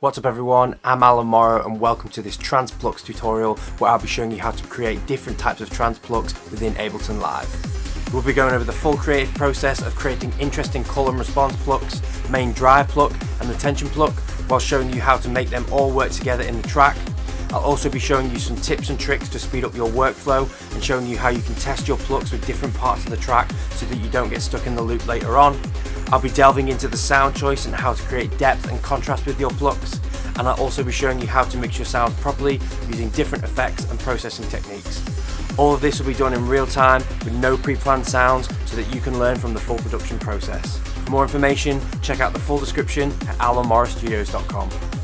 What's up everyone, I'm Allan Morrow and welcome to this Trance Plucks tutorial where I'll be showing you how to create different types of trance plucks within Ableton Live. We'll be going over the full creative process of creating interesting call and response plucks, main drive pluck and the tension pluck, while showing you how to make them all work together in the track. I'll also be showing you some tips and tricks to speed up your workflow and showing you how you can test your plucks with different parts of the track so that you don't get stuck in the loop later on. I'll be delving into the sound choice and how to create depth and contrast with your plucks, and I'll also be showing you how to mix your sounds properly using different effects and processing techniques. All of this will be done in real time with no pre-planned sounds so that you can learn from the full production process. For more information, check out the full description at allanmorrowstudios.com.